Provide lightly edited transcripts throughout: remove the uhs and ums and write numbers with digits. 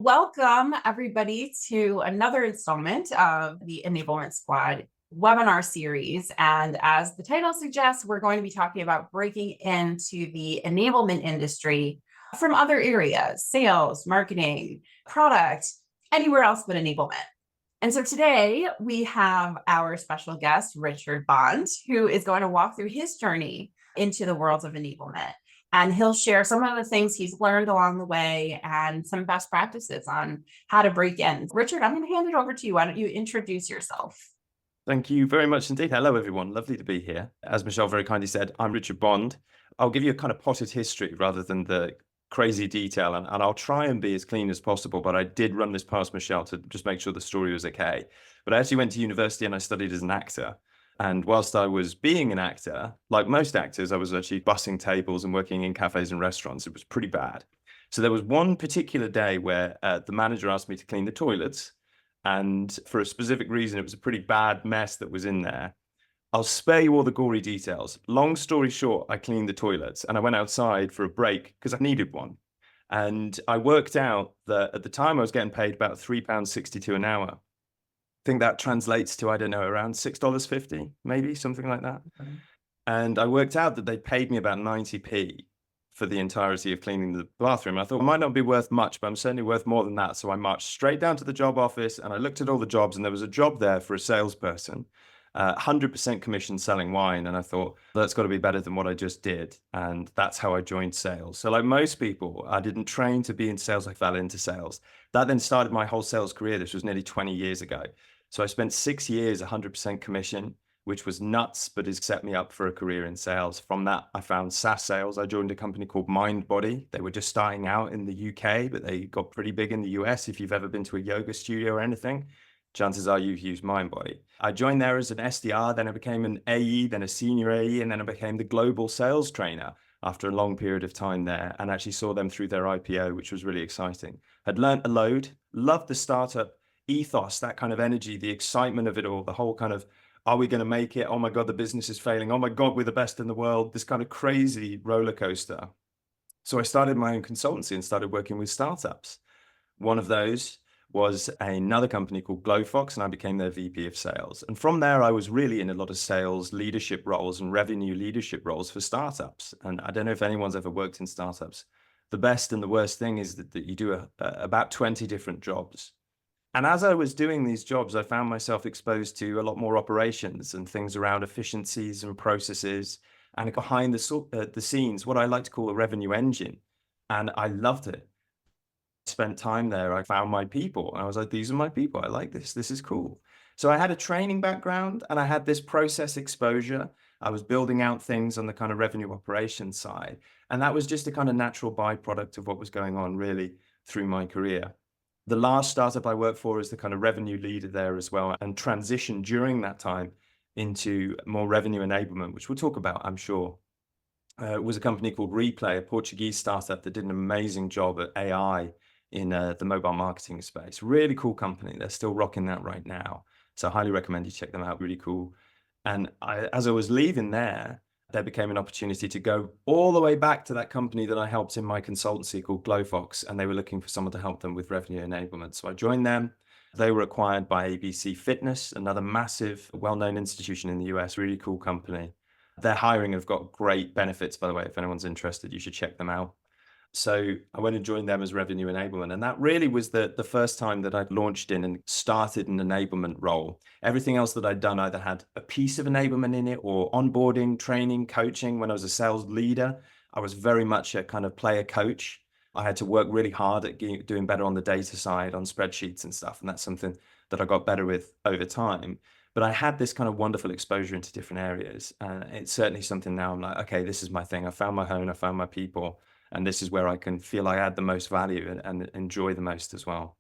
Welcome, everybody, to another installment of the Enablement Squad webinar series. And as the title suggests, we're going to be talking about breaking into the enablement industry from other areas: sales, marketing, product, anywhere else but enablement. And so today we have our special guest, Richard Bond, who is going to walk through his journey into the world of enablement. And he'll share some of the things he's learned along the way and some best practices on how to break in. Richard, I'm going to hand it over to you. Why don't you introduce yourself? Thank you very much indeed. Hello, everyone. Lovely to be here. As Michelle very kindly said, I'm Richard Bond. I'll give you a kind of potted history rather than the crazy detail, and I'll try and be as clean as possible, but I did run this past Michelle to just make sure the story was okay. But I actually went to university and I studied as an actor. And whilst I was being an actor, like most actors, I was actually bussing tables and working in cafes and restaurants. It was pretty bad. So there was one particular day where the manager asked me to clean the toilets. And for a specific reason, it was a pretty bad mess that was in there. I'll spare you all the gory details. Long story short, I cleaned the toilets and I went outside for a break because I needed one. And I worked out that at the time I was getting paid about £3.62 an hour. I think that translates to, I don't know, around $6.50, maybe something like that. Okay. And I worked out that they paid me about 90p for the entirety of cleaning the bathroom. I thought it might not be worth much, but I'm certainly worth more than that. So I marched straight down to the job office and I looked at all the jobs, and there was a job there for a salesperson, 100% commission selling wine. And I thought, that's got to be better than what I just did. And that's how I joined sales. So like most people, I didn't train to be in sales. I fell into sales. That then started my whole sales career. This was nearly 20 years ago. So I spent 6 years, 100% commission, which was nuts, but has set me up for a career in sales. From that, I found SaaS sales. I joined a company called MindBody. They were just starting out in the UK, but they got pretty big in the US. If you've ever been to a yoga studio or anything, chances are you've used MindBody. I joined there as an SDR, then I became an AE, then a senior AE, and then I became the global sales trainer after a long period of time there, and actually saw them through their IPO, which was really exciting. Had learned a load, loved the startup ethos, that kind of energy, the excitement of it all, the whole kind of, are we going to make it? Oh my God, the business is failing. Oh my God, we're the best in the world. This kind of crazy roller coaster. So I started my own consultancy and started working with startups. One of those was another company called Glowfox, and I became their VP of sales. And from there, I was really in a lot of sales leadership roles and revenue leadership roles for startups. And I don't know if anyone's ever worked in startups. The best and the worst thing is that you do about 20 different jobs. And as I was doing these jobs, I found myself exposed to a lot more operations and things around efficiencies and processes and behind the scenes, what I like to call a revenue engine. And I loved it. Spent time there. I found my people. And I was like, these are my people. I like this. This is cool. So I had a training background and I had this process exposure. I was building out things on the kind of revenue operations side. And that was just a kind of natural byproduct of what was going on really through my career. The last startup I worked for is the kind of revenue leader there as well, and transitioned during that time into more revenue enablement, which we'll talk about, I'm sure. It was a company called Replay, a Portuguese startup that did an amazing job at AI in the mobile marketing space. Really cool company. They're still rocking that right now. So I highly recommend you check them out. Really cool. And as I was leaving there became an opportunity to go all the way back to that company that I helped in my consultancy called Glowfox, and they were looking for someone to help them with revenue enablement. So I joined them. They were acquired by ABC Fitness, another massive, well-known institution in the US, really cool company. Their hiring have got great benefits, by the way. If anyone's interested, you should check them out. So I went and joined them as revenue enablement. And that really was the first time that I'd launched in and started an enablement role. Everything else that I'd done either had a piece of enablement in it or onboarding, training, coaching. When I was a sales leader, I was very much a kind of player coach. I had to work really hard at doing better on the data side, on spreadsheets and stuff. And that's something that I got better with over time. But I had this kind of wonderful exposure into different areas. And it's certainly something now I'm like, okay, this is my thing. I found my home, I found my people. And this is where I can feel I add the most value and enjoy the most as well.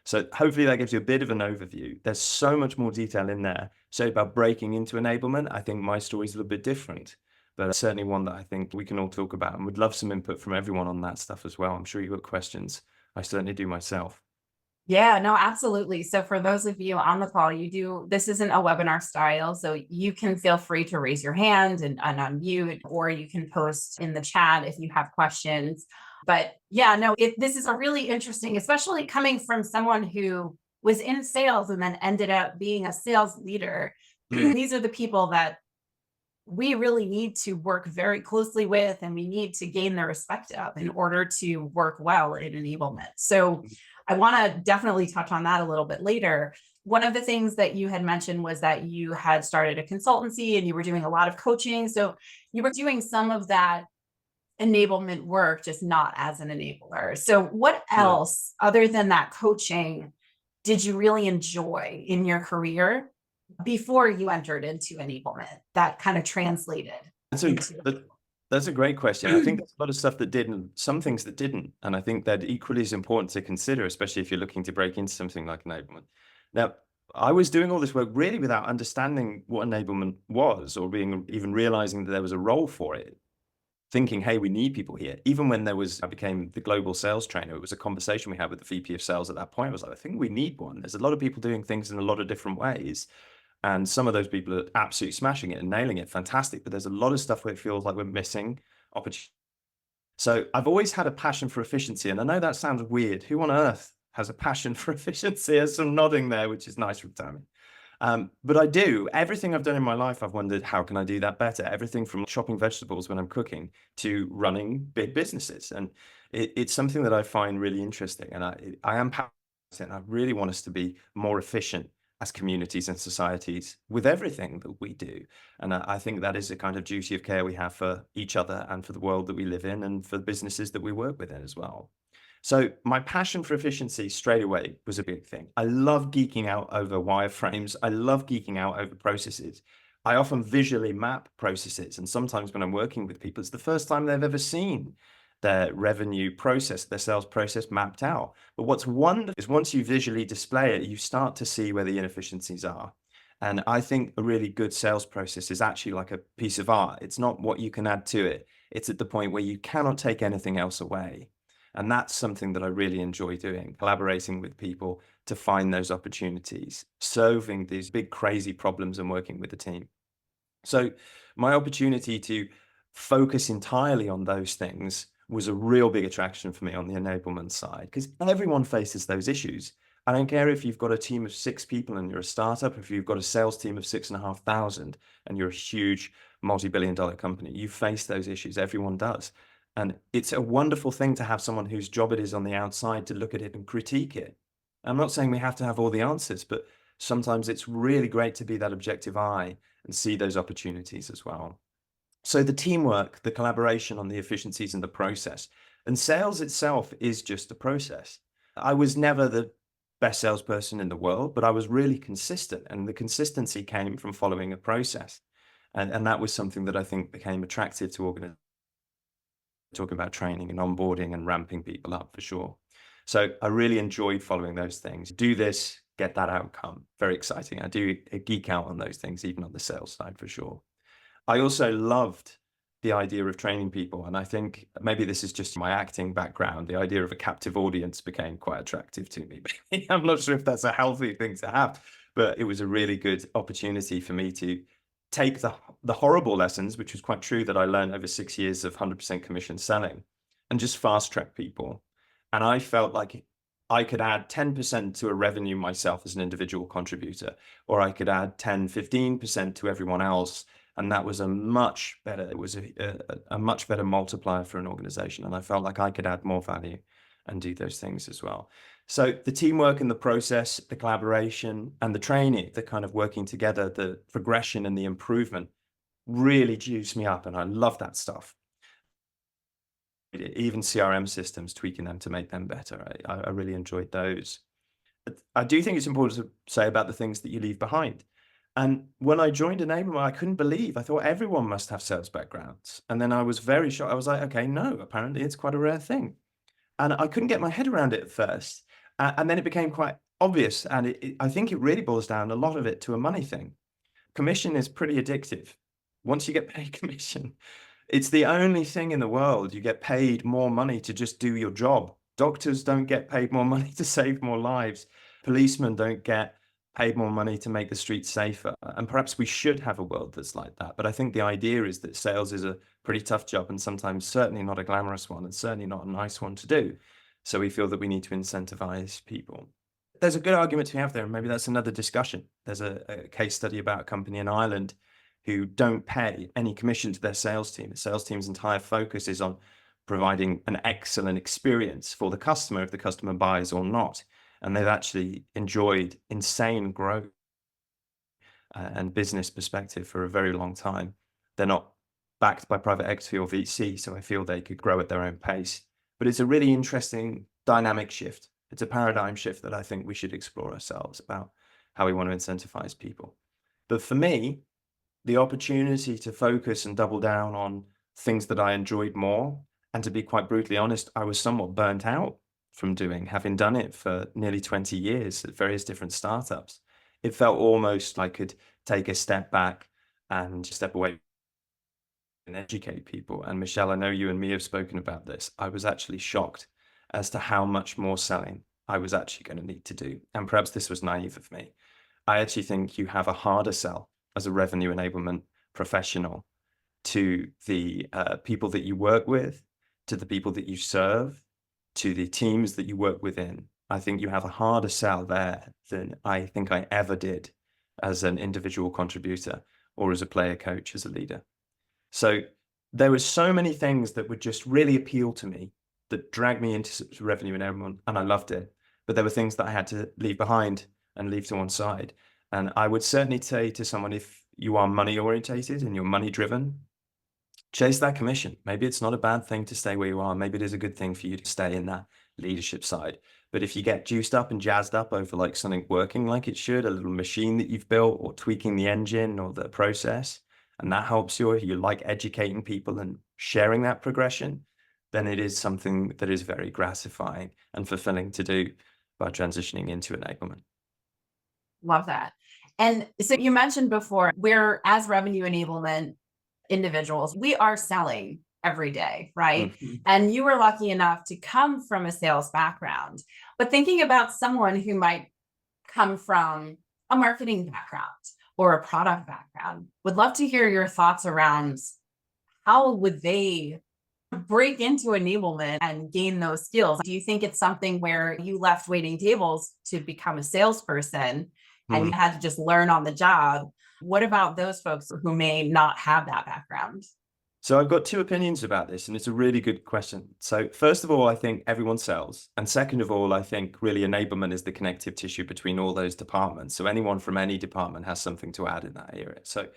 So hopefully that gives you a bit of an overview. There's so much more detail in there. So about breaking into enablement, I think my story is a little bit different, but certainly one that I think we can all talk about, and would love some input from everyone on that stuff as well. I'm sure you've got questions. I certainly do myself. Yeah, no, absolutely. So for those of you on the call, this isn't a webinar style, so you can feel free to raise your hand and unmute, or you can post in the chat if you have questions. But yeah, no, this is a really interesting, especially coming from someone who was in sales and then ended up being a sales leader. These are the people that we really need to work very closely with, and we need to gain the respect of in order to work well in enablement. So I want to definitely touch on that a little bit later. One of the things that you had mentioned was that you had started a consultancy and you were doing a lot of coaching. So you were doing some of that enablement work, just not as an enabler. So what Yeah. else other than that coaching did you really enjoy in your career before you entered into enablement that kind of translated That's into that's a great question. I think there's a lot of stuff that did and some things that didn't. And I think that equally is important to consider, especially if you're looking to break into something like enablement. Now, I was doing all this work really without understanding what enablement was, or being even realizing that there was a role for it. Thinking, hey, we need people here. Even when I became the global sales trainer, it was a conversation we had with the VP of sales at that point. I was like, I think we need one. There's a lot of people doing things in a lot of different ways. And some of those people are absolutely smashing it and nailing it. Fantastic. But there's a lot of stuff where it feels like we're missing opportunity. So I've always had a passion for efficiency. And I know that sounds weird. Who on earth has a passion for efficiency? There's some nodding there, which is nice from Tammy. But I do. Everything I've done in my life, I've wondered, how can I do that better? Everything from chopping vegetables when I'm cooking to running big businesses. And it's something that I find really interesting. And I am passionate, and I really want us to be more efficient as communities and societies with everything that we do. And I think that is a kind of duty of care we have for each other and for the world that we live in and for the businesses that we work within as well. So my passion for efficiency straight away was a big thing. I love geeking out over wireframes. I love geeking out over processes. I often visually map processes. And sometimes when I'm working with people, it's the first time they've ever seen their revenue process, their sales process mapped out. But what's wonderful is once you visually display it, you start to see where the inefficiencies are. And I think a really good sales process is actually like a piece of art. It's not what you can add to it. It's at the point where you cannot take anything else away. And that's something that I really enjoy doing, collaborating with people to find those opportunities, solving these big, crazy problems and working with the team. So my opportunity to focus entirely on those things was a real big attraction for me on the enablement side, because everyone faces those issues. I don't care if you've got a team of 6 people and you're a startup, if you've got a sales team of 6,500 and you're a huge multi-billion-dollar company, you face those issues. Everyone does. And it's a wonderful thing to have someone whose job it is on the outside to look at it and critique it. I'm not saying we have to have all the answers, but sometimes it's really great to be that objective eye and see those opportunities as well. So the teamwork, the collaboration on the efficiencies and the process, and sales itself is just a process. I was never the best salesperson in the world, but I was really consistent, and the consistency came from following a process. And that was something that I think became attractive to organizations, talking about training and onboarding and ramping people up for sure. So I really enjoyed following those things. Do this, get that outcome. Very exciting. I do geek out on those things, even on the sales side for sure. I also loved the idea of training people. And I think maybe this is just my acting background. The idea of a captive audience became quite attractive to me. I'm not sure if that's a healthy thing to have, but it was a really good opportunity for me to take the horrible lessons, which was quite true, that I learned over 6 years of 100% commission selling, and just fast track people. And I felt like I could add 10% to a revenue myself as an individual contributor, or I could add 10, 15% to everyone else. And that was a much better multiplier for an organization. And I felt like I could add more value and do those things as well. So the teamwork and the process, the collaboration and the training, the kind of working together, the progression and the improvement really juiced me up. And I love that stuff. Even CRM systems, tweaking them to make them better. I really enjoyed those. But I do think it's important to say about the things that you leave behind. And when I joined Enablement, I couldn't believe, I thought everyone must have sales backgrounds. And then I was very shocked. I was like, okay, no, apparently it's quite a rare thing. And I couldn't get my head around it at first. And then it became quite obvious. And I think it really boils down a lot of it to a money thing. Commission is pretty addictive. Once you get paid commission, it's the only thing in the world you get paid more money to just do your job. Doctors don't get paid more money to save more lives. Policemen don't get paid more money to make the streets safer. And perhaps we should have a world that's like that. But I think the idea is that sales is a pretty tough job, and sometimes certainly not a glamorous one, and certainly not a nice one to do. So we feel that we need to incentivize people. There's a good argument to have there, and maybe that's another discussion. There's a case study about a company in Ireland who don't pay any commission to their sales team. The sales team's entire focus is on providing an excellent experience for the customer, if the customer buys or not. And they've actually enjoyed insane growth and business perspective for a very long time. They're not backed by private equity or VC, so I feel they could grow at their own pace. But it's a really interesting dynamic shift. It's a paradigm shift that I think we should explore ourselves about how we want to incentivize people. But for me, the opportunity to focus and double down on things that I enjoyed more, and to be quite brutally honest, I was somewhat burnt out from doing, having done it for nearly 20 years at various different startups. It felt almost like I could take a step back and step away and educate people. And Michelle, I know you and me have spoken about this. I was actually shocked as to how much more selling I was actually going to need to do. And perhaps this was naive of me. I actually think you have a harder sell as a revenue enablement professional to the people that you work with, to the people that you serve, to the teams that you work within. I think you have a harder sell there than I think I ever did as an individual contributor or as a player coach, as a leader. So there were so many things that would just really appeal to me that dragged me into revenue enablement, and I loved it. But there were things that I had to leave behind and leave to one side. And I would certainly say to someone, if you are money orientated and you're money driven, chase that commission. Maybe it's not a bad thing to stay where you are. Maybe it is a good thing for you to stay in that leadership side. But if you get juiced up and jazzed up over like something working like it should, a little machine that you've built, or tweaking the engine or the process, and that helps you, or you like educating people and sharing that progression, then it is something that is very gratifying and fulfilling to do by transitioning into enablement. Love that. And so you mentioned before, we're as revenue enablement individuals, we are selling every day, right? Mhm. And you were lucky enough to come from a sales background. But thinking about someone who might come from a marketing background or a product background, would love to hear your thoughts around how would they break into enablement and gain those skills. Do you think it's something where you left waiting tables to become a salesperson and you had to just learn on the job? What about those folks who may not have that background? So I've got two opinions about this, and it's a really good question. So first of all, I think everyone sells. And second of all, I think really enablement is the connective tissue between all those departments. So anyone from any department has something to add in that area. So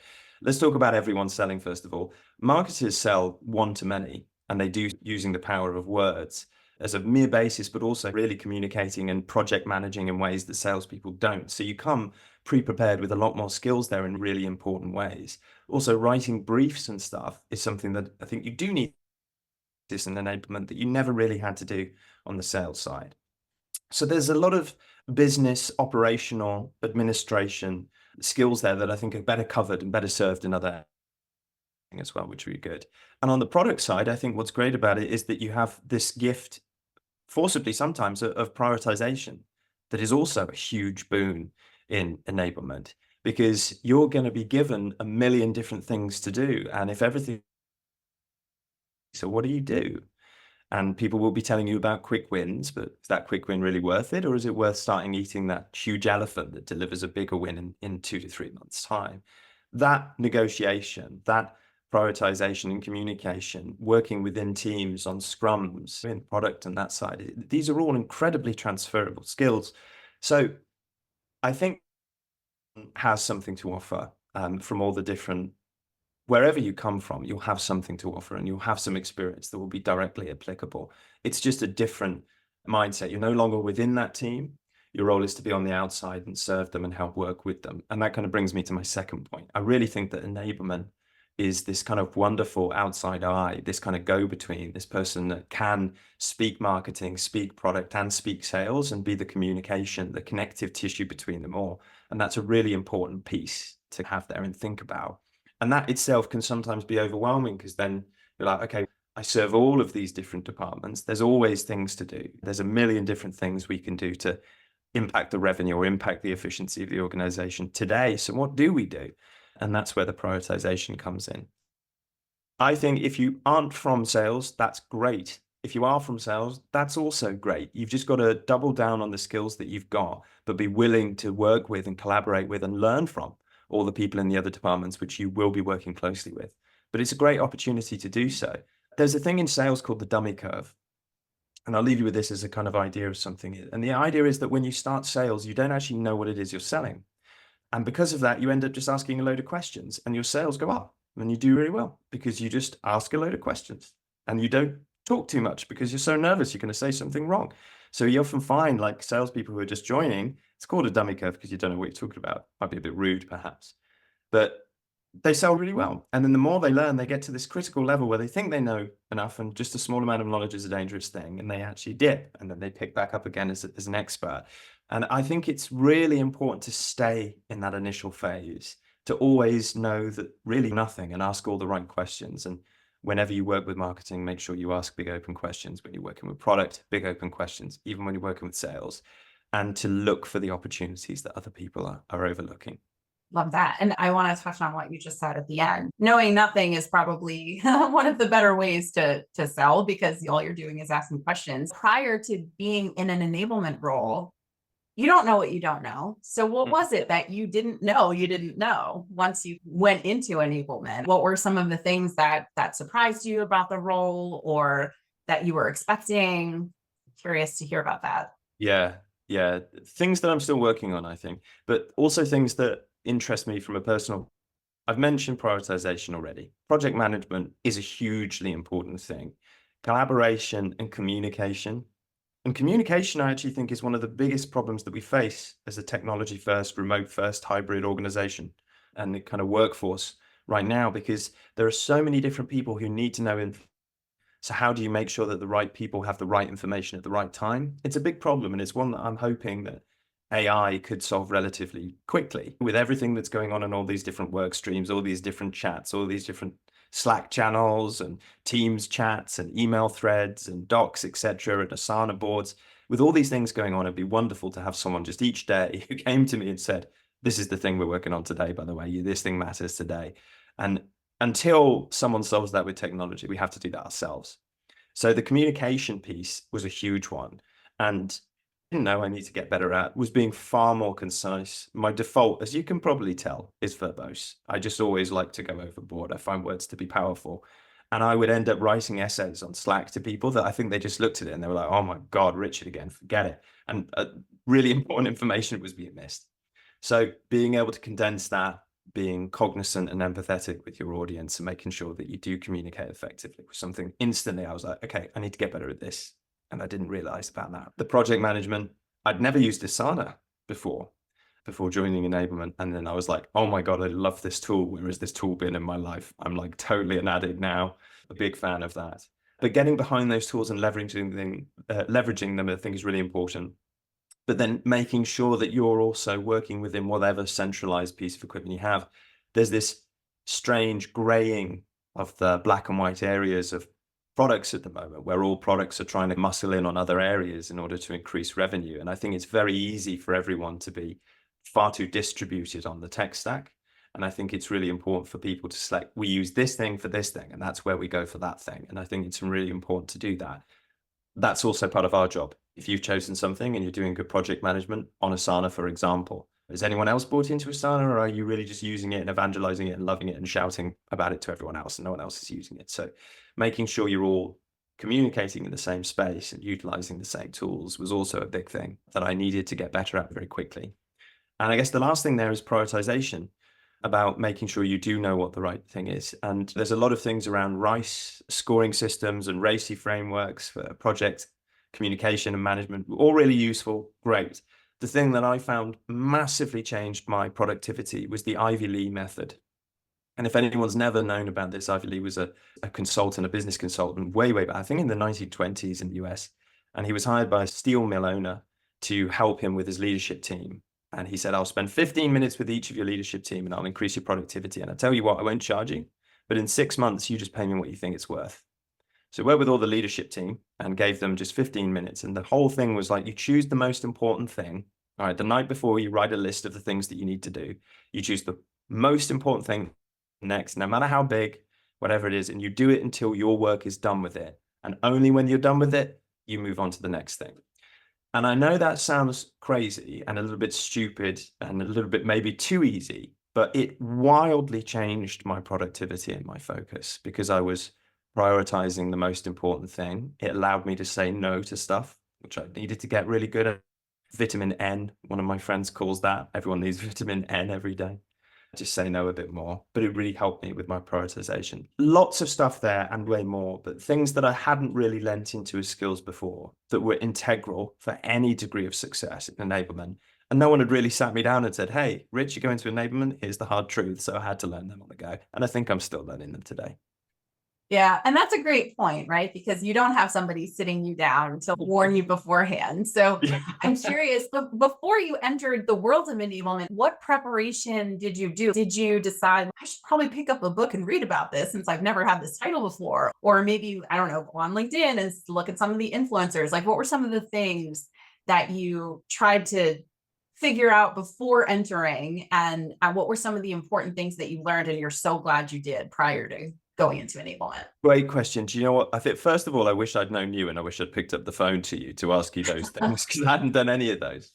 let's talk about everyone selling first of all. Marketers sell one to many, and they do using the power of words as a mere basis, but also really communicating and project managing in ways that salespeople don't. So you come pre-prepared with a lot more skills there in really important ways. Also, writing briefs and stuff is something that I think you do need this in enablement that you never really had to do on the sales side. So there's a lot of business, operational, administration skills there that I think are better covered and better served in other as well, which would be good. And on the product side, I think what's great about it is that you have this gift, forcibly sometimes, of prioritization that is also a huge boon in enablement, because you're going to be given a million different things to do. And if everything, so what do you do? And people will be telling you about quick wins, but is that quick win really worth it? Or is it worth starting eating that huge elephant that delivers a bigger win in 2 to 3 months' time? That negotiation, that prioritization and communication, working within teams on scrums in product and that side, these are all incredibly transferable skills. So I think has something to offer from all the different, wherever you come from, you'll have something to offer and you'll have some experience that will be directly applicable. It's just a different mindset. You're no longer within that team. Your role is to be on the outside and serve them and help work with them. And that kind of brings me to my second point. I really think that enablement is this kind of wonderful outside eye, this kind of go-between, this person that can speak marketing, speak product, and speak sales, and be the communication, the connective tissue between them all. And that's a really important piece to have there and think about. And that itself can sometimes be overwhelming, because then you're like, okay, I serve all of these different departments. There's always things to do. There's a million different things we can do to impact the revenue or impact the efficiency of the organization today. So what do we do? And that's where the prioritization comes in. I think if you aren't from sales, that's great. If you are from sales, that's also great. You've just got to double down on the skills that you've got, but be willing to work with and collaborate with and learn from all the people in the other departments, which you will be working closely with. But it's a great opportunity to do so. There's a thing in sales called the dummy curve. And I'll leave you with this as a kind of idea of something. And the idea is that when you start sales, you don't actually know what it is you're selling. And because of that, you end up just asking a load of questions and your sales go up and you do really well because you just ask a load of questions and you don't talk too much because you're so nervous you're going to say something wrong. So you often find like salespeople who are just joining, it's called a dummy curve because you don't know what you're talking about. Might be a bit rude perhaps, but they sell really well. And then the more they learn, they get to this critical level where they think they know enough and just a small amount of knowledge is a dangerous thing. And they actually dip and then they pick back up again as an expert. And I think it's really important to stay in that initial phase, to always know that really nothing and ask all the right questions. And whenever you work with marketing, make sure you ask big open questions. When you're working with product, big open questions, even when you're working with sales, and to look for the opportunities that other people are overlooking. Love that. And I want to touch on what you just said at the end. Knowing nothing is probably one of the better ways to sell because all you're doing is asking questions. Prior to being in an enablement role, you don't know what you don't know. So what was it that you didn't know once you went into enablement? What were some of the things that surprised you about the role or that you were expecting? Curious to hear about that. Yeah. Things that I'm still working on, I think, but also things that interest me from a personal. I've mentioned prioritization already. Project management is a hugely important thing. Collaboration and communication. And communication, I actually think, is one of the biggest problems that we face as a technology first, remote first, hybrid organization and the kind of workforce right now, because there are so many different people who need to know. So how do you make sure that the right people have the right information at the right time? It's a big problem. And it's one that I'm hoping that AI could solve relatively quickly with everything that's going on in all these different work streams, all these different chats, all these different Slack channels and Teams chats and email threads and docs, etc., and Asana boards. With all these things going on, it'd be wonderful to have someone just each day who came to me and said, this is the thing we're working on today, by the way, this thing matters today. And until someone solves that with technology, we have to do that ourselves. So the communication piece was a huge one. And I didn't know I need to get better at was being far more concise. My default, as you can probably tell, is verbose. I just always like to go overboard. I find words to be powerful. And I would end up writing essays on Slack to people that I think they just looked at it and they were like, oh my God, Richard again, forget it. And really important information was being missed. So being able to condense that, being cognizant and empathetic with your audience and making sure that you do communicate effectively was something instantly I was like, okay, I need to get better at this. And I didn't realize about that. The project management, I'd never used Asana before joining Enablement. And then I was like, oh my God, I love this tool. Where has this tool been in my life? I'm like totally an addict now, a big fan of that. But getting behind those tools and leveraging them, I think is really important. But then making sure that you're also working within whatever centralized piece of equipment you have. There's this strange graying of the black and white areas of products at the moment, where all products are trying to muscle in on other areas in order to increase revenue. And I think it's very easy for everyone to be far too distributed on the tech stack. And I think it's really important for people to select, we use this thing for this thing, and that's where we go for that thing. And I think it's really important to do that. That's also part of our job. If you've chosen something and you're doing good project management on Asana, for example, is anyone else bought into Asana, or are you really just using it and evangelizing it and loving it and shouting about it to everyone else and no one else is using it? So making sure you're all communicating in the same space and utilizing the same tools was also a big thing that I needed to get better at very quickly. And I guess the last thing there is prioritization, about making sure you do know what the right thing is. And there's a lot of things around RICE scoring systems and RACI frameworks for project communication and management, all really useful, great. The thing that I found massively changed my productivity was the Ivy Lee method. And if anyone's never known about this, Ivy Lee was a consultant, a business consultant way back, I think in the 1920s in the US. And he was hired by a steel mill owner to help him with his leadership team. And he said, I'll spend 15 minutes with each of your leadership team and I'll increase your productivity. And I tell you what, I won't charge you, but in 6 months, you just pay me what you think it's worth. So worked with all the leadership team and gave them just 15 minutes. And the whole thing was like, you choose the most important thing All right, the night before, you write a list of the things that you need to do. You choose the most important thing next, no matter how big, whatever it is, and you do it until your work is done with it. And only when you're done with it, you move on to the next thing. And I know that sounds crazy and a little bit stupid and a little bit maybe too easy, but it wildly changed my productivity and my focus because I was prioritizing the most important thing. It allowed me to say no to stuff, which I needed to get really good at. Vitamin N, one of my friends calls that. Everyone needs vitamin N every day. Just say no a bit more, but it really helped me with my prioritization. Lots of stuff there and way more, but things that I hadn't really lent into as skills before that were integral for any degree of success in enablement. And no one had really sat me down and said, hey, Rich, you're going to enablement. Here's the hard truth. So I had to learn them on the go. And I think I'm still learning them today. Yeah, and that's a great point, right? Because you don't have somebody sitting you down to warn you beforehand. So I'm curious, before you entered the world of enablement, what preparation did you do? Did you decide, I should probably pick up a book and read about this since I've never had this title before? Or maybe, I don't know, go on LinkedIn and look at some of the influencers. Like, what were some of the things that you tried to figure out before entering? And what were some of the important things that you learned and you're so glad you did prior to going into enablement? Great question. Do you know what? I think, first of all, I wish I'd known you and I wish I'd picked up the phone to you to ask you those things because I hadn't done any of those.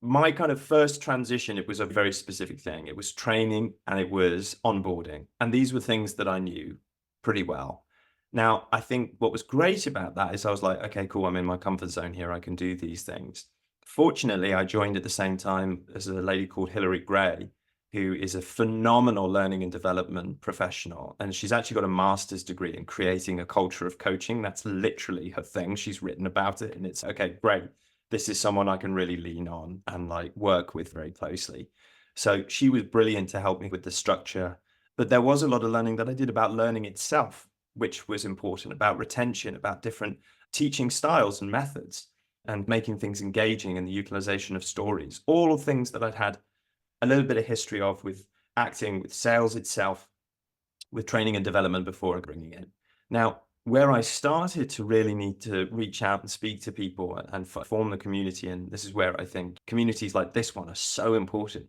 My kind of first transition, it was a very specific thing. It was training and it was onboarding. And these were things that I knew pretty well. Now, I think what was great about that is I was like, okay, cool, I'm in my comfort zone here. I can do these things. Fortunately, I joined at the same time as a lady called Hilary Gray, who is a phenomenal learning and development professional. And she's actually got a master's degree in creating a culture of coaching. That's literally her thing. She's written about it. And it's, okay, great. This is someone I can really lean on and like work with very closely. So she was brilliant to help me with the structure. But there was a lot of learning that I did about learning itself, which was important, about retention, about different teaching styles and methods, and making things engaging and the utilization of stories, all things that I'd had a little bit of history of with acting, with sales itself, with training and development before bringing in. Now, where I started to really need to reach out and speak to people and form the community, and this is where I think communities like this one are so important,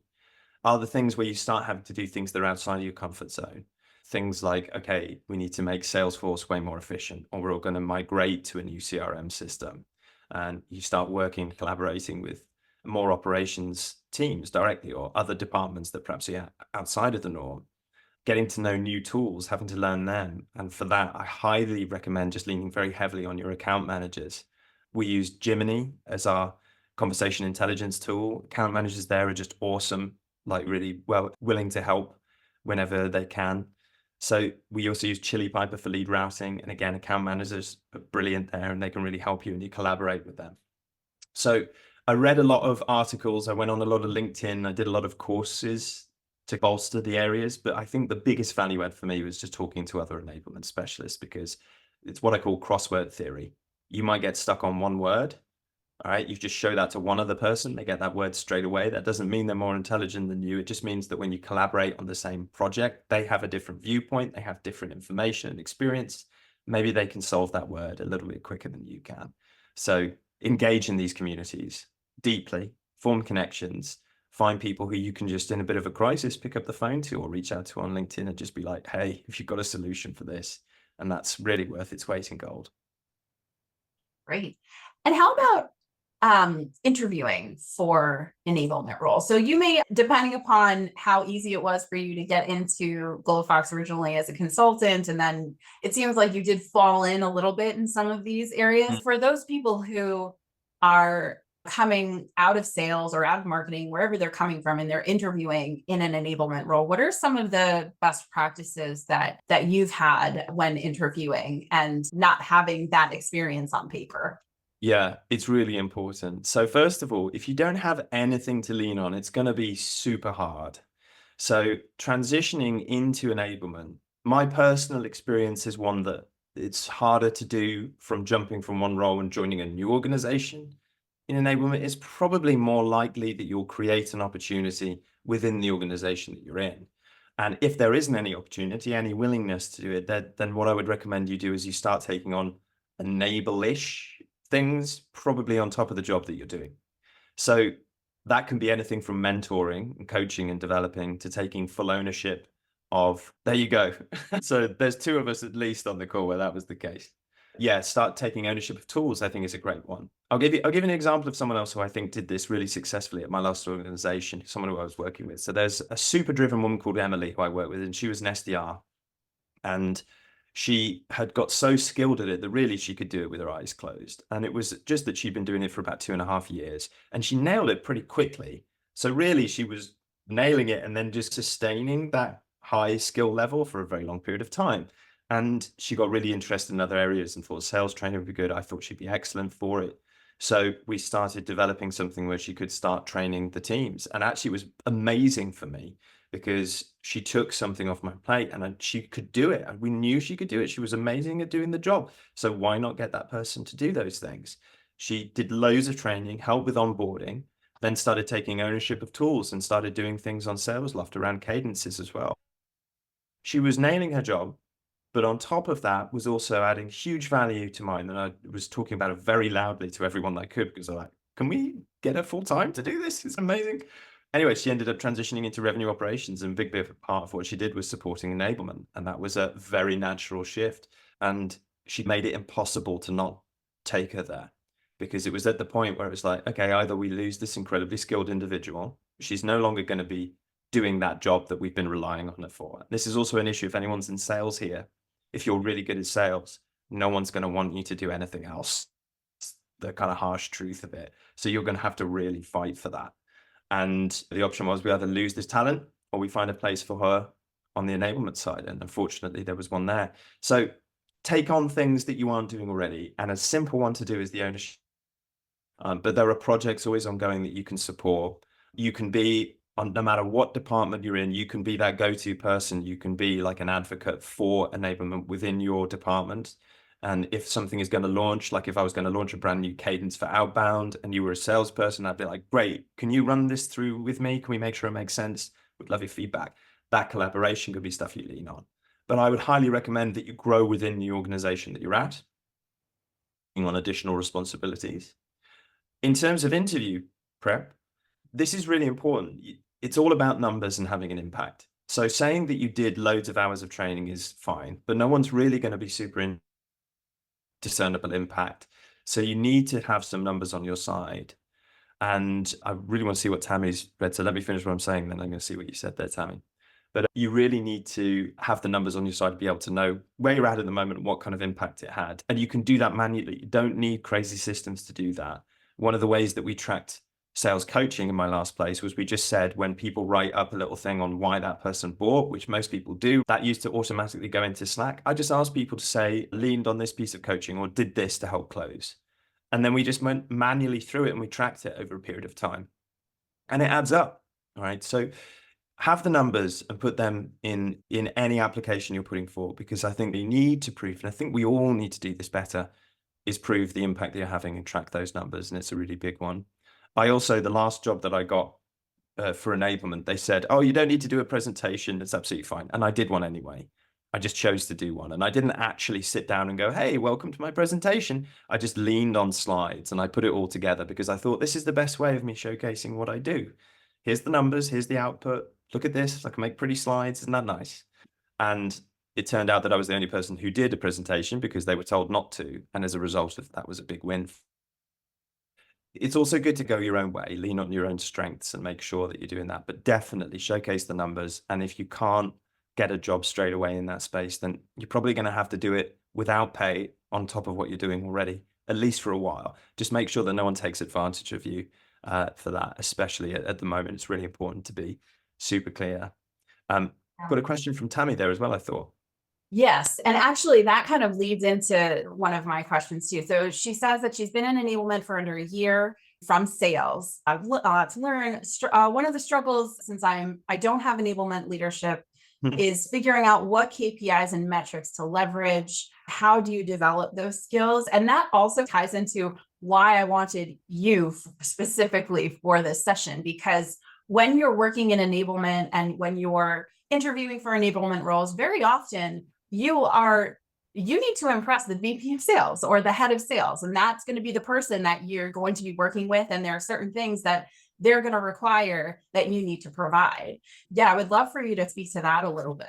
are the things where you start having to do things that are outside of your comfort zone. Things like, okay, we need to make Salesforce way more efficient, or we're all going to migrate to a new CRM system. And you start working, collaborating with more operations teams directly or other departments that perhaps are outside of the norm, getting to know new tools, having to learn them. And for that, I highly recommend just leaning very heavily on your account managers. We use Jiminy as our conversation intelligence tool. Account managers there are just awesome, like really willing to help whenever they can. So we also use Chili Piper for lead routing. And again, account managers are brilliant there and they can really help you and you collaborate with them. So I read a lot of articles. I went on a lot of LinkedIn. I did a lot of courses to bolster the areas. But I think the biggest value add for me was just talking to other enablement specialists, because it's what I call crossword theory. You might get stuck on one word. All right. You just show that to one other person. They get that word straight away. That doesn't mean they're more intelligent than you. It just means that when you collaborate on the same project, they have a different viewpoint. They have different information and experience. Maybe they can solve that word a little bit quicker than you can. So engage in these communities deeply, form connections, find people who you can just, in a bit of a crisis, pick up the phone to or reach out to on LinkedIn and just be like, hey, if you've got a solution for this, and that's really worth its weight in gold. Great. And how about interviewing for enablement roles? So you may, depending upon how easy it was for you to get into GloFox originally as a consultant, and then it seems like you did fall in a little bit in some of these areas. For those people who are coming out of sales or out of marketing, wherever they're coming from, and they're interviewing in an enablement role, what are some of the best practices that you've had when interviewing and not having that experience on paper? Yeah, it's really important. So first of all, if you don't have anything to lean on, it's going to be super hard. So transitioning into enablement, my personal experience is one that it's harder to do from jumping from one role and joining a new organization. In enablement, it's probably more likely that you'll create an opportunity within the organization that you're in. And if there isn't any opportunity, any willingness to do it, then what I would recommend you do is you start taking on enable-ish things, probably on top of the job that you're doing. So That can be anything from mentoring and coaching and developing to taking full ownership of, there you go. So there's two of us at least on the call where that was the case. Yeah, start taking ownership of tools, I think, is a great one. I'll give you an example of someone else who I think did this really successfully at my last organization, someone who I was working with. So there's a super driven woman called Emily who I work with, and she was an SDR. And she had got so skilled at it that really she could do it with her eyes closed. And it was just that she'd been doing it for about 2.5 years, and she nailed it pretty quickly. So really she was nailing it and then just sustaining that high skill level for a very long period of time. And she got really interested in other areas and thought sales training would be good. I thought she'd be excellent for it. So we started developing something where she could start training the teams. And actually it was amazing for me because she took something off my plate and she could do it. We knew she could do it. She was amazing at doing the job. So why not get that person to do those things? She did loads of training, helped with onboarding, then started taking ownership of tools and started doing things on SalesLoft around cadences as well. She was nailing her job, but on top of that was also adding huge value to mine. And I was talking about it very loudly to everyone that I could, because I'm like, can we get her full time to do this? It's amazing. Anyway, she ended up transitioning into revenue operations, and a big part of what she did was supporting enablement. And that was a very natural shift. And she made it impossible to not take her there, because it was at the point where it was like, okay, either we lose this incredibly skilled individual, she's no longer going to be doing that job that we've been relying on her for. This is also an issue if anyone's in sales here. If you're really good at sales, no one's going to want you to do anything else. It's the kind of harsh truth of it. So you're going to have to really fight for that. And the option was we either lose this talent or we find a place for her on the enablement side. And unfortunately, there was one there. So take on things that you aren't doing already. And a simple one to do is the ownership. But there are projects always ongoing that you can support. You can be on, no matter what department you're in, you can be that go-to person. You can be like an advocate for enablement within your department. And if something is going to launch, like if I was going to launch a brand new cadence for outbound and you were a salesperson, I'd be like, great, can you run this through with me? Can we make sure it makes sense? Would love your feedback. That collaboration could be stuff you lean on. But I would highly recommend that you grow within the organization that you're at, on additional responsibilities. In terms of interview prep, this is really important. It's all about numbers and having an impact. So saying that you did loads of hours of training is fine, but no one's really going to be super discernible impact. So you need to have some numbers on your side. And I really want to see what Tammy's read. So let me finish what I'm saying, then I'm going to see what you said there, Tammy. But you really need to have the numbers on your side to be able to know where you're at the moment and what kind of impact it had. And you can do that manually. You don't need crazy systems to do that. One of the ways that we tracked sales coaching in my last place was we just said when people write up a little thing on why that person bought, which most people do, that used to automatically go into Slack. I just asked people to say, leaned on this piece of coaching or did this to help close. And then we just went manually through it and we tracked it over a period of time. And it adds up. All right. So have the numbers and put them in any application you're putting forward, because I think you need to prove, and I think we all need to do this better, is prove the impact that you're having and track those numbers. And it's a really big one. I also, the last job that I got for enablement, they said, oh, you don't need to do a presentation. It's absolutely fine. And I did one anyway. I just chose to do one. And I didn't actually sit down and go, hey, welcome to my presentation. I just leaned on slides and I put it all together because I thought this is the best way of me showcasing what I do. Here's the numbers. Here's the output. Look at this. I can make pretty slides. Isn't that nice? And it turned out that I was the only person who did a presentation because they were told not to. And as a result of that was a big win. It's also good to go your own way, lean on your own strengths and make sure that you're doing that, but definitely showcase the numbers. And if you can't get a job straight away in that space, then you're probably going to have to do it without pay on top of what you're doing already, at least for a while. Just make sure that no one takes advantage of you for that, especially at the moment. It's really important to be super clear. Got a question from Tammy there as well, I thought. Yes. And actually that kind of leads into one of my questions too. So she says that she's been in enablement for under a year from sales. I've to learn one of the struggles, since I don't have enablement leadership, is figuring out what KPIs and metrics to leverage. How do you develop those skills? And that also ties into why I wanted you specifically for this session, because when you're working in enablement and when you're interviewing for enablement roles, very often you need to impress the VP of sales or the head of sales. And that's going to be the person that you're going to be working with. And there are certain things that they're going to require that you need to provide. Yeah, I would love for you to speak to that a little bit.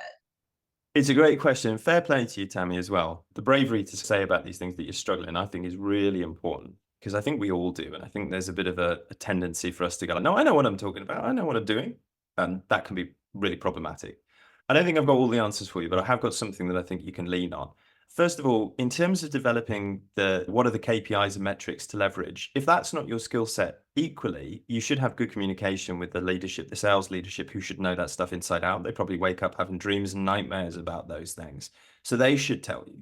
It's a great question. Fair play to you, Tammy, as well. The bravery to say about these things that you're struggling, I think, is really important, because I think we all do. And I think there's a bit of a tendency for us to go, no, I know what I'm talking about. I know what I'm doing. And that can be really problematic. I don't think I've got all the answers for you, but I have got something that I think you can lean on. First of all, in terms of developing what are the KPIs and metrics to leverage, if that's not your skill set, equally, you should have good communication with the leadership, the sales leadership, who should know that stuff inside out. They probably wake up having dreams and nightmares about those things. So they should tell you,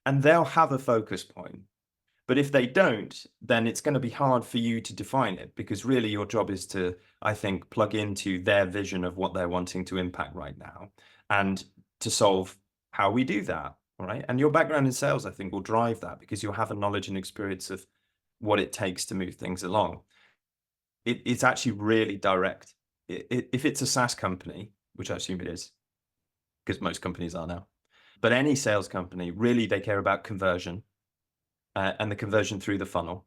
and they'll have a focus point. But if they don't, then it's going to be hard for you to define it, because really your job is to, I think, plug into their vision of what they're wanting to impact right now and to solve how we do that. All right. And your background in sales, I think, will drive that, because you'll have a knowledge and experience of what it takes to move things along. It's actually really direct. If it's a SaaS company, which I assume it is, because most companies are now, but any sales company, really, they care about conversion. And the conversion through the funnel.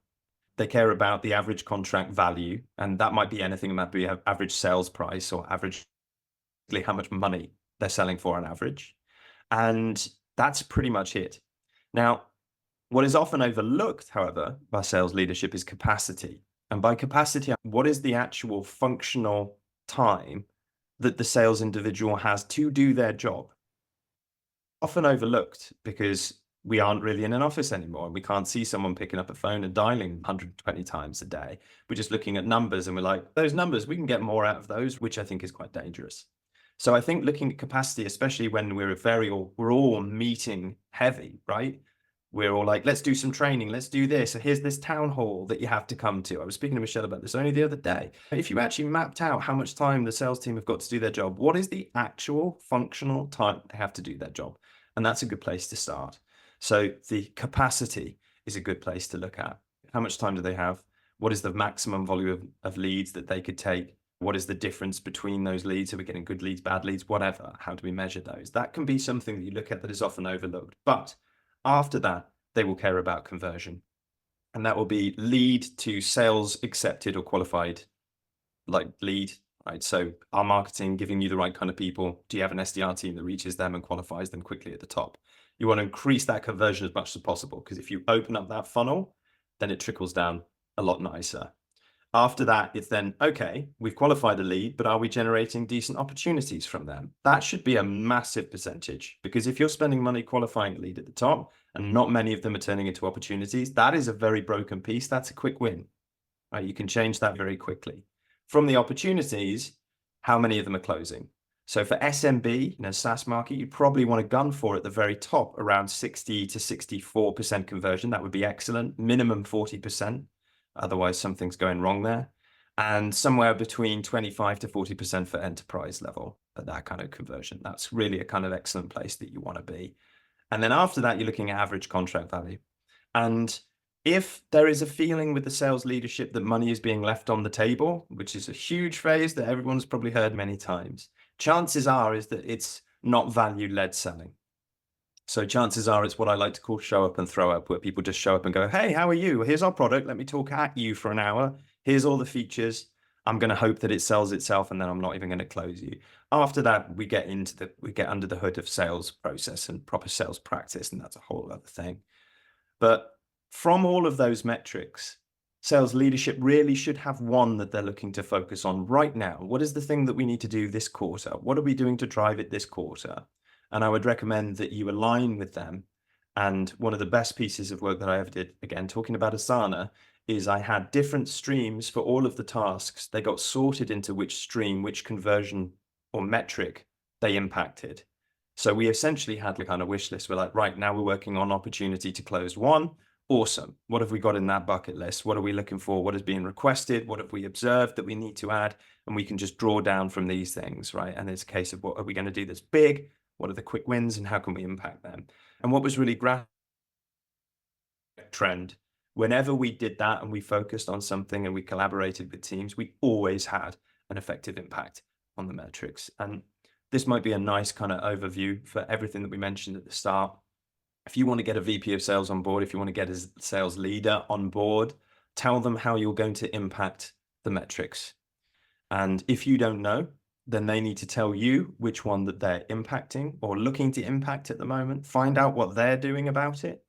They care about the average contract value, and that might be anything. It might be average sales price, or average how much money they're selling for on average. And that's pretty much it. Now, what is often overlooked, however, by sales leadership is capacity. And by capacity, what is the actual functional time that the sales individual has to do their job? Often overlooked, because we aren't really in an office anymore, and we can't see someone picking up a phone and dialing 120 times a day. We're just looking at numbers, and we're like, those numbers, we can get more out of those, which I think is quite dangerous. So I think looking at capacity, especially when we're all meeting heavy, right? We're all like, let's do some training, let's do this. So here's this town hall that you have to come to. I was speaking to Michelle about this only the other day. If you actually mapped out how much time the sales team have got to do their job, what is the actual functional time they have to do their job? And that's a good place to start. So the capacity is a good place to look at. How much time do they have? What is the maximum volume of leads that they could take? What is the difference between those leads? Are we getting good leads, bad leads, whatever? How do we measure those? That can be something that you look at that is often overlooked. But after that, they will care about conversion. And that will be lead to sales accepted or qualified, like lead, right? So our marketing giving you the right kind of people. Do you have an SDR team that reaches them and qualifies them quickly at the top? You want to increase that conversion as much as possible, because if you open up that funnel, then it trickles down a lot nicer. After that, it's then, okay, we've qualified a lead, but are we generating decent opportunities from them? That should be a massive percentage, because if you're spending money qualifying a lead at the top and not many of them are turning into opportunities, that is a very broken piece. That's a quick win, right? You can change that very quickly. From the opportunities, how many of them are closing? So for SMB, SaaS market, you probably want to gun for at the very top around 60 to 64% conversion. That would be excellent. Minimum 40%. Otherwise, something's going wrong there. And somewhere between 25 to 40% for enterprise level at that kind of conversion. That's really a kind of excellent place that you want to be. And then after that, you're looking at average contract value. And if there is a feeling with the sales leadership that money is being left on the table, which is a huge phrase that everyone's probably heard many times, chances are is that it's not value-led selling. So chances are it's what I like to call show up and throw up, where people just show up and go, hey, how are you? Here's our product. Let me talk at you for an hour. Here's all the features. I'm going to hope that it sells itself, and then I'm not even going to close you. After that, we get under the hood of sales process and proper sales practice, and that's a whole other thing. But from all of those metrics, sales leadership really should have one that they're looking to focus on right now. What is the thing that we need to do this quarter? What are we doing to drive it this quarter? And I would recommend that you align with them. And one of the best pieces of work that I ever did, again, talking about Asana, is I had different streams for all of the tasks. They got sorted into which stream, which conversion or metric they impacted. So we essentially had like kind of wish list. We're like, right, now we're working on opportunity to close one. Awesome. What have we got in that bucket list? What are we looking for? What is being requested? What have we observed that we need to add? And we can just draw down from these things, right? And it's a case of, what are we going to do that's big? What are the quick wins, and how can we impact them? And what was really trend, whenever we did that and we focused on something and we collaborated with teams, we always had an effective impact on the metrics. And this might be a nice kind of overview for everything that we mentioned at the start. If you want to get a VP of sales on board, if you want to get a sales leader on board, tell them how you're going to impact the metrics. And if you don't know, then they need to tell you which one that they're impacting or looking to impact at the moment. Find out what they're doing about it.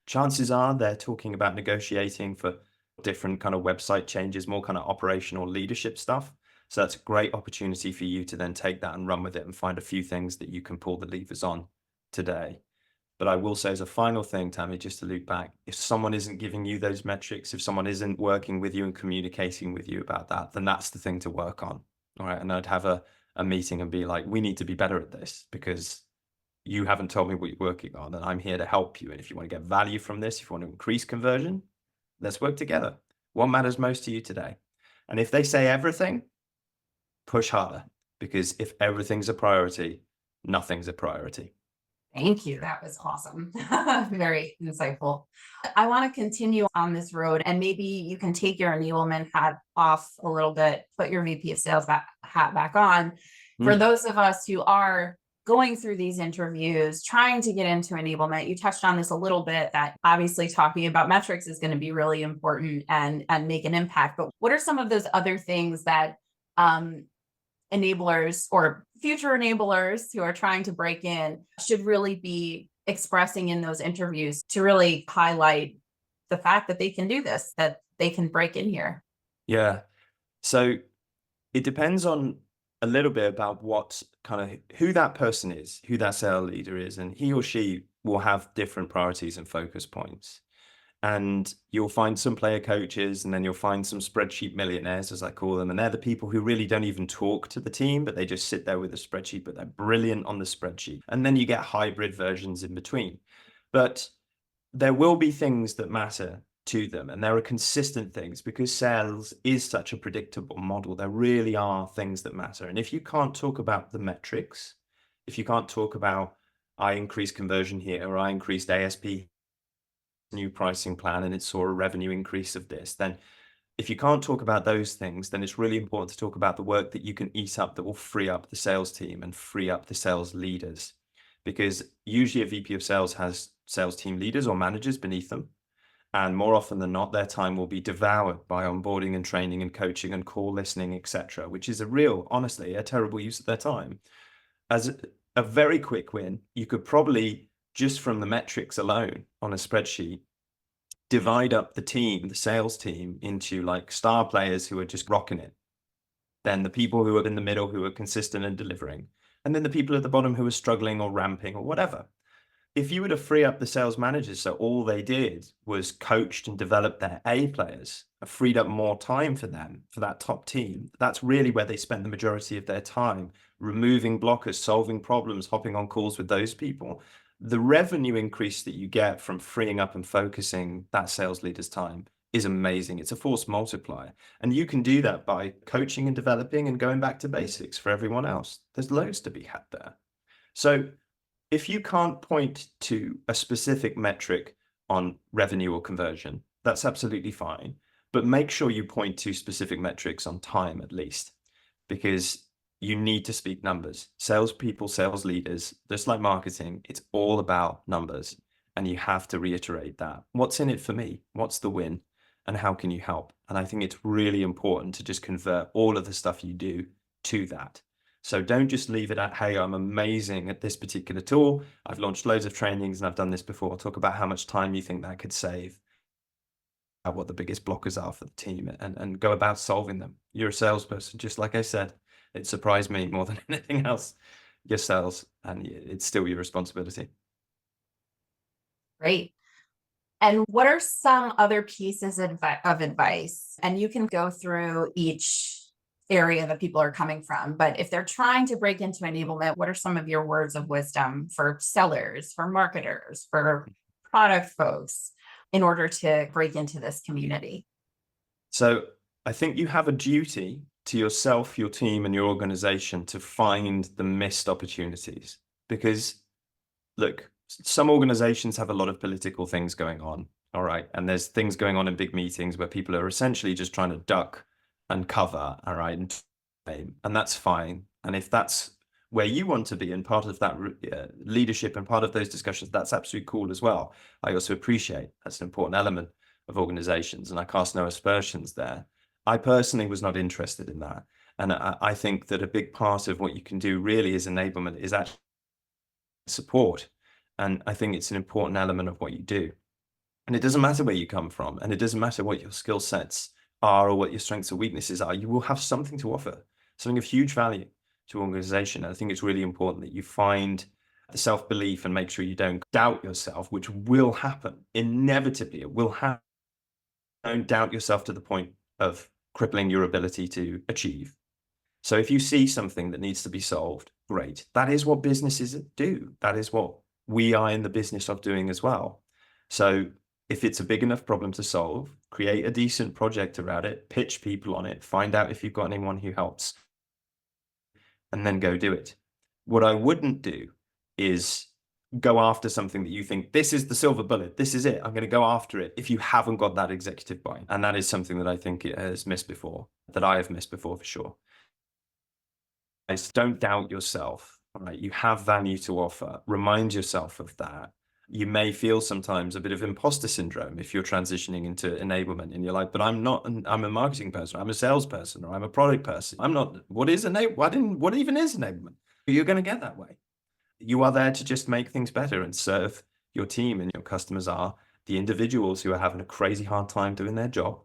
Chances are they're talking about negotiating for different kind of website changes, more kind of operational leadership stuff. So that's a great opportunity for you to then take that and run with it and find a few things that you can pull the levers on today. But I will say as a final thing, Tammy, just to loop back, if someone isn't giving you those metrics, if someone isn't working with you and communicating with you about that, then that's the thing to work on. All right. And I'd have a meeting and be like, we need to be better at this because you haven't told me what you're working on, and I'm here to help you. And if you want to get value from this, if you want to increase conversion, let's work together. What matters most to you today? And if they say everything, push harder, because if everything's a priority, nothing's a priority. Thank you. That was awesome. Very insightful. I want to continue on this road, and maybe you can take your enablement hat off a little bit, put your VP of sales hat back on. For those of us who are going through these interviews, trying to get into enablement, you touched on this a little bit, that obviously talking about metrics is going to be really important and make an impact. But what are some of those other things that enablers or future enablers who are trying to break in should really be expressing in those interviews to really highlight the fact that they can do this, that they can break in here? Yeah. So it depends on a little bit about what kind of who that person is, who that sales leader is, and he or she will have different priorities and focus points. And you'll find some player coaches, and then you'll find some spreadsheet millionaires, as I call them. And they're the people who really don't even talk to the team, but they just sit there with a spreadsheet, but they're brilliant on the spreadsheet. And then you get hybrid versions in between. But there will be things that matter to them, and there are consistent things, because sales is such a predictable model. There really are things that matter. And if you can't talk about the metrics, if you can't talk about, I increased conversion here, or I increased ASP, new pricing plan, and it saw a revenue increase of this, then if you can't talk about those things, then it's really important to talk about the work that you can eat up that will free up the sales team and free up the sales leaders. Because usually a VP of sales has sales team leaders or managers beneath them. And more often than not, their time will be devoured by onboarding and training and coaching and call listening, etc., which is honestly, a terrible use of their time. As a very quick win, you could probably, just from the metrics alone on a spreadsheet, divide up the team, the sales team, into like star players who are just rocking it, then the people who are in the middle who are consistent and delivering, and then the people at the bottom who are struggling or ramping or whatever. If you were to free up the sales managers, so all they did was coached and developed their A players, freed up more time for them, for that top team, that's really where they spend the majority of their time, removing blockers, solving problems, hopping on calls with those people. The revenue increase that you get from freeing up and focusing that sales leader's time is amazing. It's a force multiplier. And you can do that by coaching and developing and going back to basics for everyone else. There's loads to be had there. So if you can't point to a specific metric on revenue or conversion, that's absolutely fine. But make sure you point to specific metrics on time at least, because you need to speak numbers. Salespeople, sales leaders, just like marketing, it's all about numbers. And you have to reiterate that. What's in it for me? What's the win? And how can you help? And I think it's really important to just convert all of the stuff you do to that. So don't just leave it at, hey, I'm amazing at this particular tool. I've launched loads of trainings and I've done this before. Talk about how much time you think that could save, what the biggest blockers are for the team, and go about solving them. You're a salesperson, just like I said. It surprised me more than anything else. Your sales, and it's still your responsibility. Great. And what are some other pieces of advice? And you can go through each area that people are coming from, but if they're trying to break into enablement, what are some of your words of wisdom for sellers, for marketers, for product folks, in order to break into this community? So I think you have a duty to yourself, your team, and your organization to find the missed opportunities. Because look, some organizations have a lot of political things going on, all right? And there's things going on in big meetings where people are essentially just trying to duck and cover, all right? And that's fine. And if that's where you want to be and part of that leadership and part of those discussions, that's absolutely cool as well. I also appreciate that's an important element of organizations, and I cast no aspersions there. I personally was not interested in that. And I think that a big part of what you can do really is enablement is actually support. And I think it's an important element of what you do. And it doesn't matter where you come from, and it doesn't matter what your skill sets are or what your strengths or weaknesses are. You will have something to offer, something of huge value to an organization. And I think it's really important that you find the self-belief and make sure you don't doubt yourself, which will happen. Inevitably, it will happen. Don't doubt yourself to the point of crippling your ability to achieve. So if you see something that needs to be solved, great. That is what businesses do. That is what we are in the business of doing as well. So if it's a big enough problem to solve, create a decent project around it, pitch people on it, find out if you've got anyone who helps, and then go do it. What I wouldn't do is go after something that you think, this is the silver bullet, this is it, I'm going to go after it, if you haven't got that executive buy-in. And that is something that I think it has missed before, that I have missed before for sure. Don't doubt yourself, right? You have value to offer. Remind yourself of that. You may feel sometimes a bit of imposter syndrome if you're transitioning into enablement and you're like, but I'm not, I'm a marketing person, I'm a salesperson, or I'm a product person. I'm not, what is enablement? What even is enablement? You're going to get that way. You are there to just make things better and serve your team, and your customers are the individuals who are having a crazy hard time doing their job,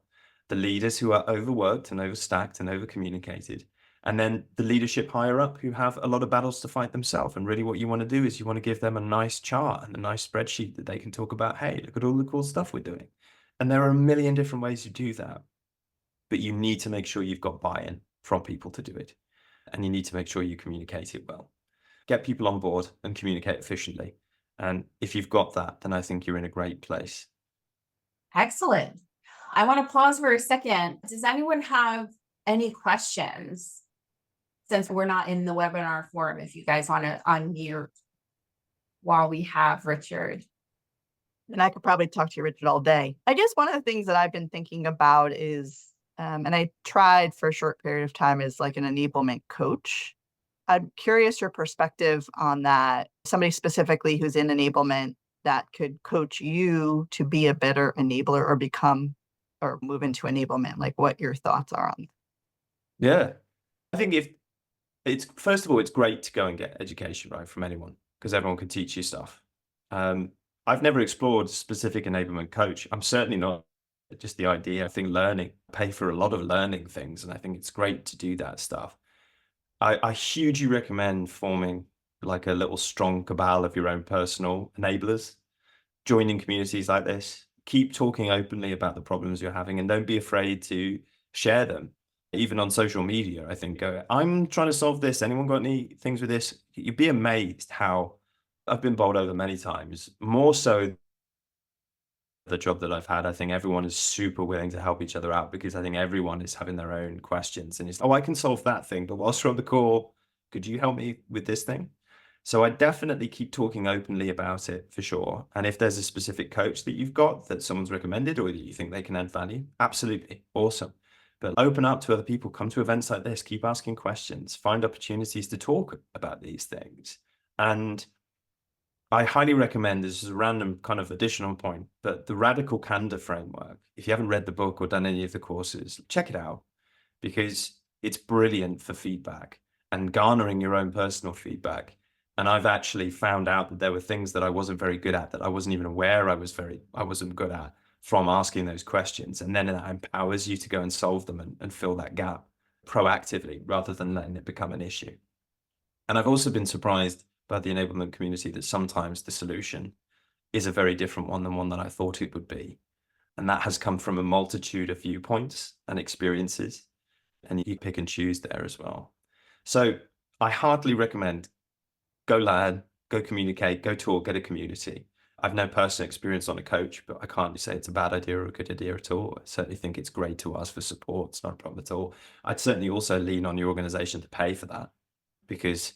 the leaders who are overworked and overstacked and overcommunicated, and then the leadership higher up who have a lot of battles to fight themselves. And really what you want to do is you want to give them a nice chart and a nice spreadsheet that they can talk about, hey, look at all the cool stuff we're doing. And there are a million different ways to do that. But you need to make sure you've got buy-in from people to do it. And you need to make sure you communicate it well. Get people on board and communicate efficiently. And if you've got that, then I think you're in a great place. Excellent. I want to pause for a second. Does anyone have any questions? Since we're not in the webinar forum, if you guys want to unmute while we have Richard. And I could probably talk to you, Richard, all day. I guess one of the things that I've been thinking about is, and I tried for a short period of time, is like an enablement coach. I'm curious your perspective on that. Somebody specifically who's in enablement that could coach you to be a better enabler or become or move into enablement, like what your thoughts are on. Yeah, I think if it's, first of all, it's great to go and get education, right, from anyone, because everyone can teach you stuff. I've never explored specific enablement coach. I'm certainly not, just the idea. I think learning, pay for a lot of learning things, and I think it's great to do that stuff. I hugely recommend forming like a little strong cabal of your own personal enablers, joining communities like this, keep talking openly about the problems you're having, and don't be afraid to share them. Even on social media, I think, I'm trying to solve this. Anyone got any things with this? You'd be amazed how I've been bowled over many times, more so the job that I've had. I think everyone is super willing to help each other out because I think everyone is having their own questions and it's, oh, I can solve that thing, but whilst we're on the call, could you help me with this thing? So I definitely keep talking openly about it for sure. And if there's a specific coach that you've got that someone's recommended or that you think they can add value, absolutely awesome. But open up to other people, come to events like this, keep asking questions, find opportunities to talk about these things. And I highly recommend, this is a random kind of additional point, but the Radical Candor framework, if you haven't read the book or done any of the courses, check it out because it's brilliant for feedback and garnering your own personal feedback. And I've actually found out that there were things that I wasn't very good at, that I wasn't even aware I wasn't good at, from asking those questions. And then that empowers you to go and solve them and fill that gap proactively rather than letting it become an issue. And I've also been surprised by the enablement community that sometimes the solution is a very different one than one that I thought it would be. And that has come from a multitude of viewpoints and experiences. And you pick and choose there as well. So I heartily recommend go learn, go communicate, go talk, get a community. I've no personal experience on a coach, but I can't say it's a bad idea or a good idea at all. I certainly think it's great to ask for support. It's not a problem at all. I'd certainly also lean on your organization to pay for that because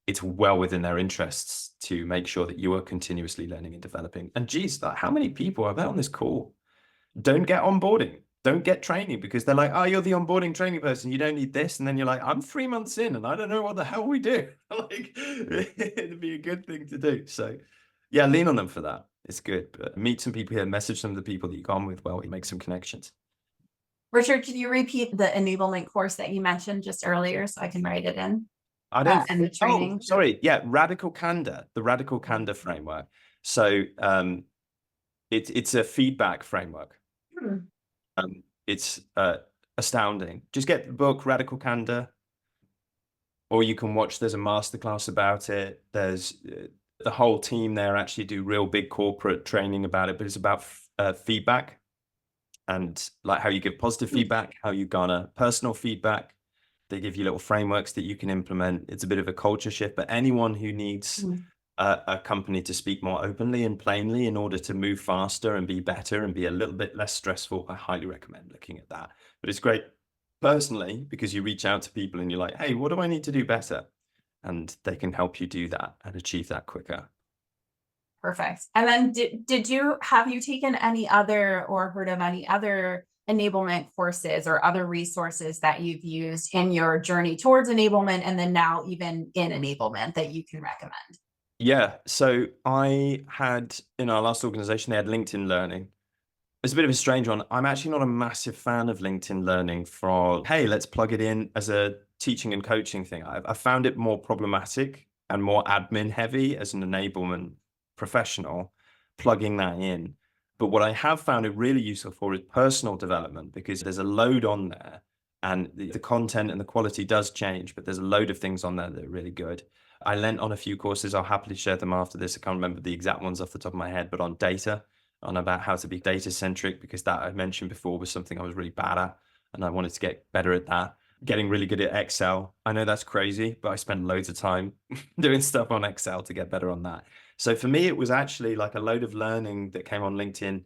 it's well within their interests to make sure that you are continuously learning and developing. And geez, how many people are there on this call don't get onboarding, don't get training because they're like, oh, you're the onboarding training person, you don't need this. And then you're like, I'm 3 months in and I don't know what the hell we do. Like, it'd be a good thing to do. So yeah, lean on them for that. It's good. But meet some people here, message some of the people that you've gone with, well, make some connections. Richard, can you repeat the enablement course that you mentioned just earlier so I can write it in? I don't. And the training. Oh, sorry. Yeah, radical candor, the radical candor framework. So it's a feedback framework. It's astounding. Just get the book Radical Candor, or you can watch. There's a masterclass about it. There's the whole team there actually do real big corporate training about it, but it's about feedback and like how you give positive feedback, how you garner personal feedback. They give you little frameworks that you can implement. It's a bit of a culture shift, but anyone who needs a company to speak more openly and plainly in order to move faster and be better and be a little bit less stressful, I highly recommend looking at that. But it's great personally because you reach out to people and you're like, hey, what do I need to do better? And they can help you do that and achieve that quicker. Perfect. And then have you taken any other or heard of any other enablement courses or other resources that you've used in your journey towards enablement and then now even in enablement that you can recommend? Yeah. So I had, in our last organization, they had LinkedIn Learning. It's a bit of a strange one. I'm actually not a massive fan of LinkedIn Learning for, hey, let's plug it in as a teaching and coaching thing. I found it more problematic and more admin heavy as an enablement professional, plugging that in. But what I have found it really useful for is personal development, because there's a load on there and the content and the quality does change, but there's a load of things on there that are really good. I lent on a few courses. I'll happily share them after this. I can't remember the exact ones off the top of my head, but on data, on about how to be data centric, because that I mentioned before was something I was really bad at and I wanted to get better at that. Getting really good at Excel. I know that's crazy, but I spent loads of time doing stuff on Excel to get better on that. So for me, it was actually like a load of learning that came on LinkedIn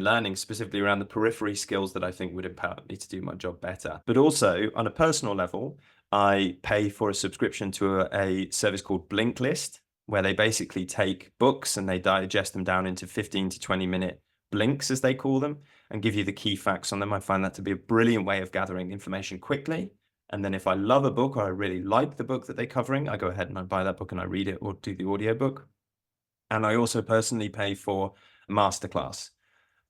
Learning, specifically around the periphery skills that I think would empower me to do my job better. But also on a personal level, I pay for a subscription to a service called Blinklist, where they basically take books and they digest them down into 15 to 20-minute blinks, as they call them, and give you the key facts on them. I find that to be a brilliant way of gathering information quickly. And then if I love a book or I really like the book that they're covering, I go ahead and I buy that book and I read it or do the audiobook. And I also personally pay for a masterclass.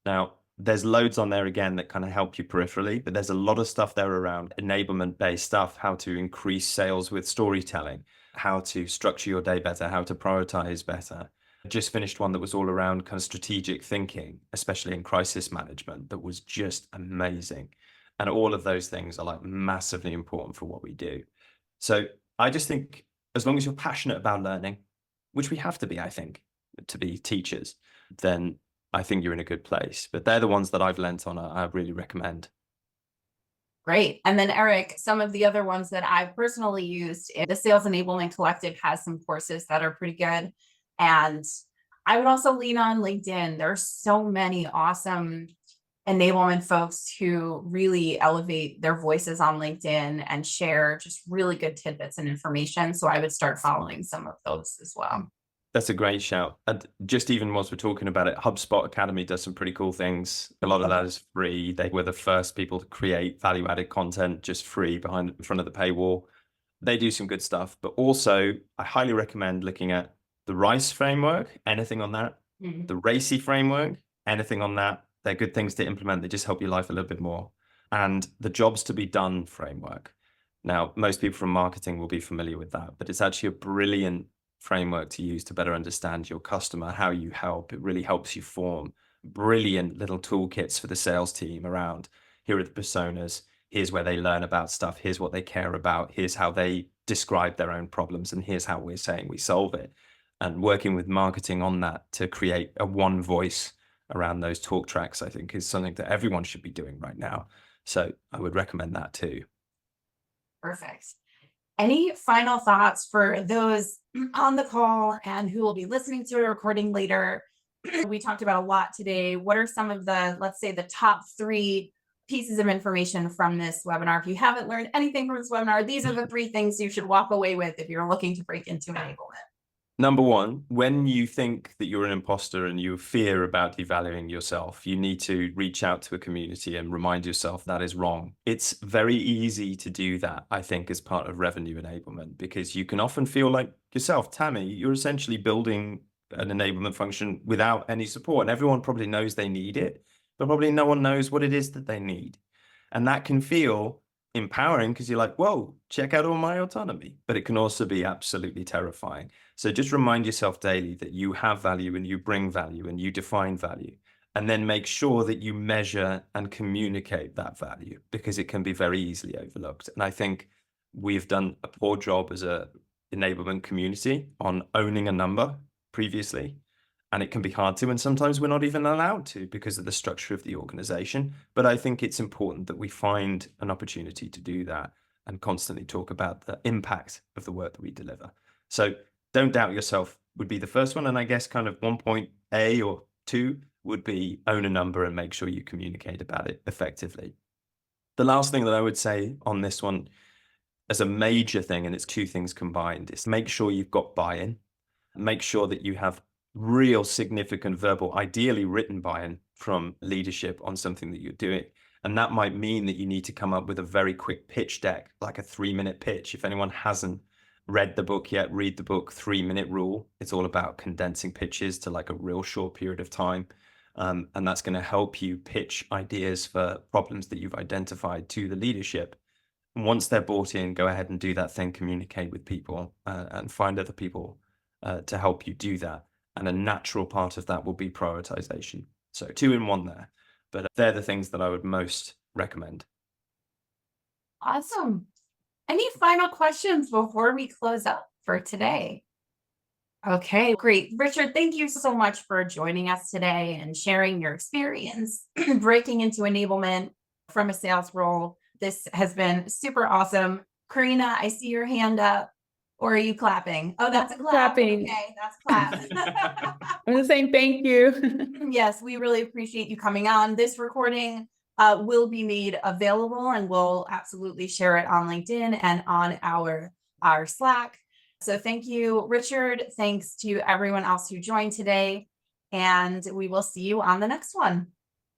Now, there's loads on there again that kind of help you peripherally, but there's a lot of stuff there around enablement-based stuff, how to increase sales with storytelling, how to structure your day better, how to prioritize better. I just finished one that was all around kind of strategic thinking, especially in crisis management, that was just amazing. And all of those things are like massively important for what we do. So I just think as long as you're passionate about learning, which we have to be, I think, to be teachers, then I think you're in a good place. But they're the ones that I've lent on, I really recommend. Great. And then Eric, some of the other ones that I've personally used, the Sales Enablement Collective has some courses that are pretty good. And I would also lean on LinkedIn. There's so many awesome enablement folks who really elevate their voices on LinkedIn and share just really good tidbits and information. So I would start following some of those as well. That's a great shout. And just even whilst we're talking about it, HubSpot Academy does some pretty cool things. A lot of that is free. They were the first people to create value-added content just free in front of the paywall. They do some good stuff, but also I highly recommend looking at the RICE framework, anything on that, the RACI framework, anything on that. They're good things to implement. They just help your life a little bit more. And the jobs to be done framework. Now, most people from marketing will be familiar with that, but it's actually a brilliant framework to use to better understand your customer, how you help. It really helps you form brilliant little toolkits for the sales team around, here are the personas, here's where they learn about stuff, here's what they care about, here's how they describe their own problems, and here's how we're saying we solve it. And working with marketing on that to create a one voice around those talk tracks, I think is something that everyone should be doing right now. So I would recommend that too. Perfect. Any final thoughts for those on the call and who will be listening to a recording later? We talked about a lot today. What are some of the, let's say, the top 3 pieces of information from this webinar? If you haven't learned anything from this webinar, these are the 3 things you should walk away with if you're looking to break into enablement. Number 1, when you think that you're an imposter and you fear about devaluing yourself, you need to reach out to a community and remind yourself that is wrong. It's very easy to do that, I think, as part of revenue enablement, because you can often feel like yourself, Tammy, you're essentially building an enablement function without any support. And everyone probably knows they need it, but probably no one knows what it is that they need. And that can feel empowering because you're like, whoa, check out all my autonomy. But it can also be absolutely terrifying. So just remind yourself daily that you have value and you bring value and you define value. And then make sure that you measure and communicate that value, because it can be very easily overlooked. And I think we've done a poor job as a enablement community on owning a number previously. And it can be hard to, and sometimes we're not even allowed to because of the structure of the organization. But I think it's important that we find an opportunity to do that and constantly talk about the impact of the work that we deliver. So don't doubt yourself would be the first one. And I guess kind of 1.A or 2 would be own a number and make sure you communicate about it effectively. The last thing that I would say on this one as a major thing, and it's 2 things combined, is make sure you've got buy-in. Make sure that you have real significant verbal, ideally written buy-in from leadership on something that you're doing. And that might mean that you need to come up with a very quick pitch deck, like a 3-minute pitch. If anyone hasn't read the book yet, read the book 3-Minute Rule. It's all about condensing pitches to like a real short period of time. And that's going to help you pitch ideas for problems that you've identified to the leadership. And once they're bought in, go ahead and do that thing, communicate with people and find other people to help you do that. And a natural part of that will be prioritization. So 2 in 1 there, but they're the things that I would most recommend. Awesome. Any final questions before we close up for today? Okay, great. Richard, thank you so much for joining us today and sharing your experience breaking into enablement from a sales role. This has been super awesome. Karina, I see your hand up. Or are you clapping? Oh, that's a clap. Clapping. Okay, that's clap. I'm just saying thank you. Yes, we really appreciate you coming on. This recording will be made available, and we'll absolutely share it on LinkedIn and on our Slack. So thank you, Richard. Thanks to everyone else who joined today, and we will see you on the next one.